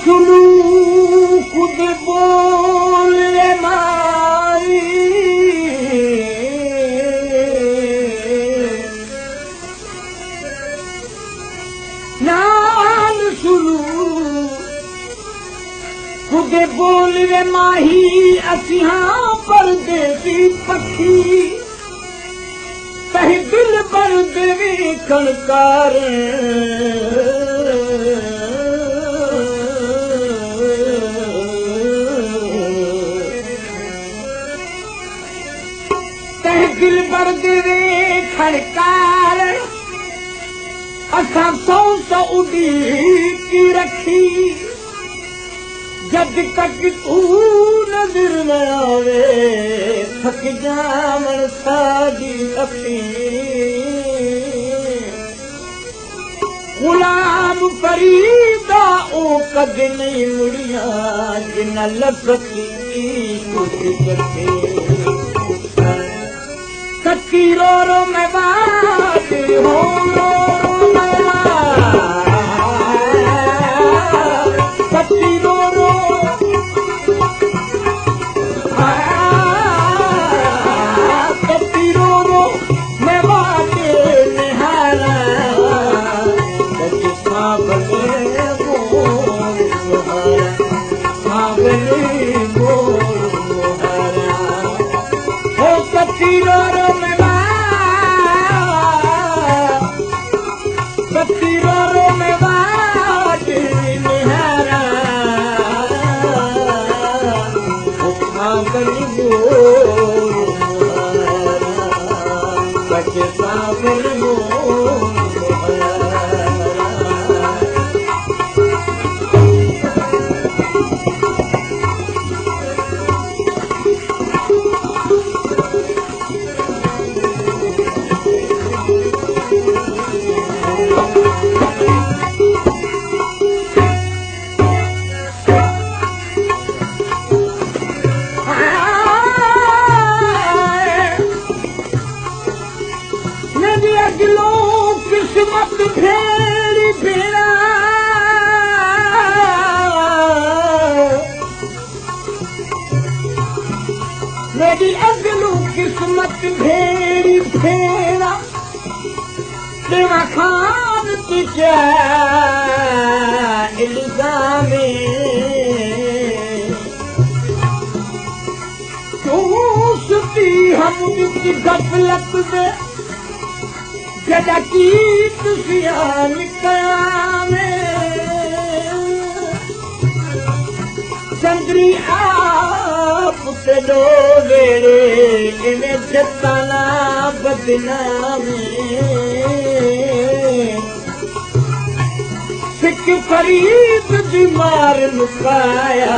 सुलूक दे बोले माई नाल सुलूक दे बोले माही असिहां परदेसी पखी तही दिल भर देवी कणकार तही दिल भर देवी खड़कार असां सौ सौ उड़ी की रखी जब तक तू नजर न आवे थक जावण साडी अखी गुलाम फरीदा ओ कद नहीं मुड़िया जिन लफकी कुछ रखे सच्ची रो रो मैं बात हो सच्ची रो रो सच्ची रो रो मैं बात निहारा सच सावले बोल मुहारा हो सच्ची रो रो मैं सच्ची रो रो मैं बात निहारा सावल बोल मुहारा सच सावल बोल किस्मत फेरी फेरा मेरी अगलू किस्मत फेरी फेरा देवा खान तुझे इल्जामे तू सुती हम की गफलत में जदा की तुसियान कामे चंद्री आप ते दो वेरे इन्हें जताना बदनामे सिख फरीद दी मार लुकाया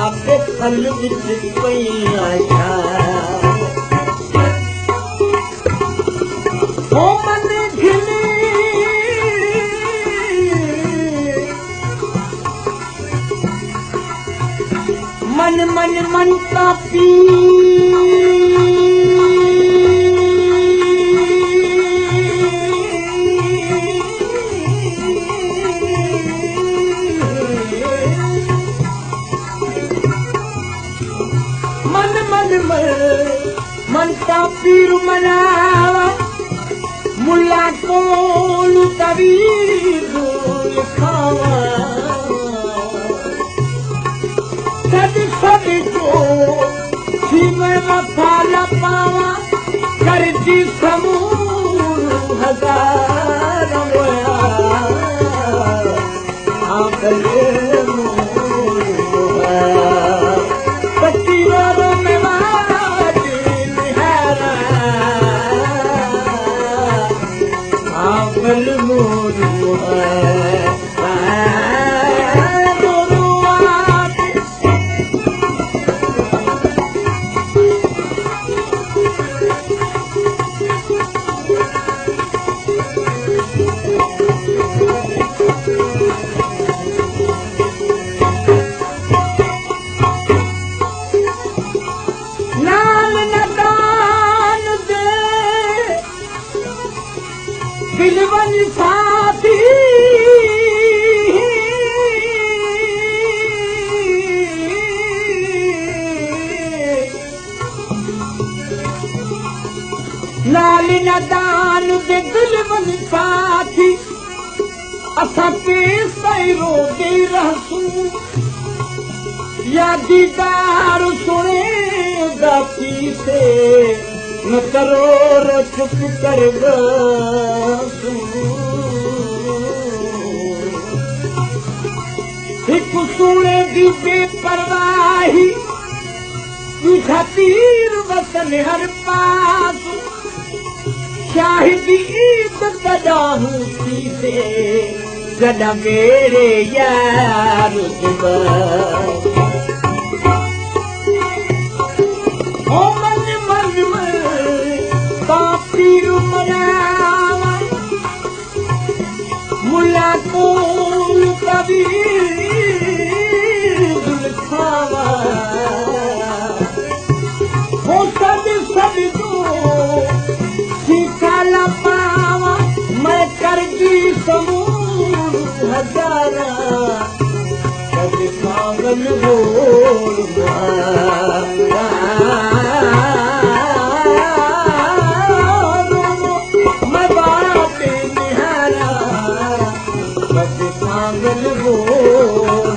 आपे फल विच पई आया ओ मन घिली मन मन मन तापी मन मन मन तापीर मनावा मुल्ला कोलू तवीर लिखावा सद सद को सीमे मथा लपावा कर जी समूर हजार आंकले पतिवारों में बात निहारा आंकल मोर दिलवन साथी नादान दे दिल वञी पाखी असां केस ताईं रोदे रहसूं या दीदार सुणे गाती से न करोड़ चुप कर हिक सुणे दी बेपरवाही तुझा तीर वतन हर पास शाहिदी ईद कदाहूं थी से जॾहिं मेरे यार ओ मन मन मन पीर मनावा मुला कोल कबीर खावा हो सब दो सीखा पावा मैं करगी समूह हजारा कभी पागल बोल मैं बात निहारा कभी पागल बोल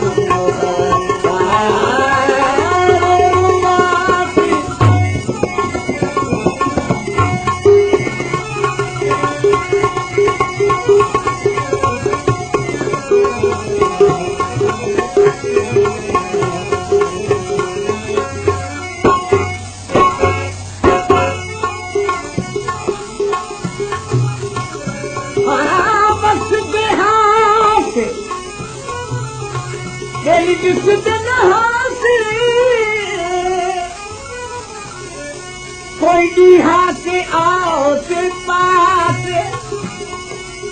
कोई हाथे आओ से पास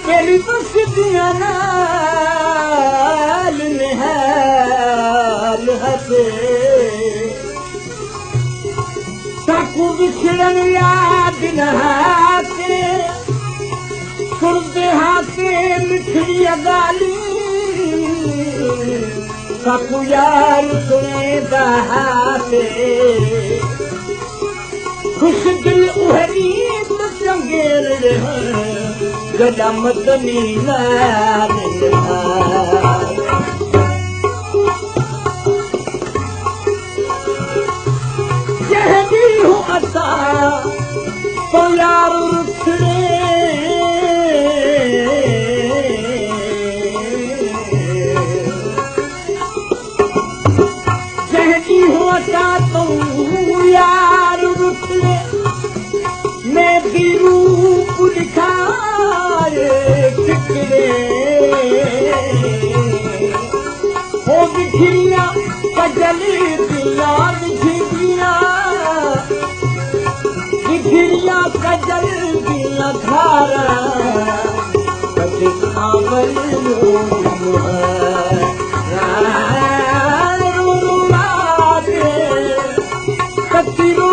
तेरी बस्तियां नाल निहाल हसे साकू बिछड़न याद नहाते सुनते हाथे मिठड़ी गाली साकू यार सुने दहाते खुश दिल उहरी चंगेर गला मदनी लाल कहती हूँ अता तो यार रुखड़े कहती हूँ अता तो यार रुखड़े मैं भी रूप दिखाए फिक्रे हो बिखरिया कजल दिया बिखरिया कजल दिया धारा कभी कावल कच्ची रो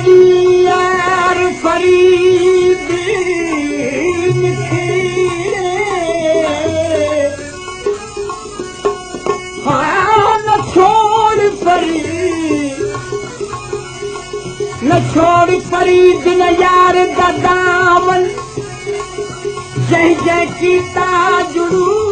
यार फरीद न छोड़ फरीद न यार दादावन जय जय कीता जुड़ू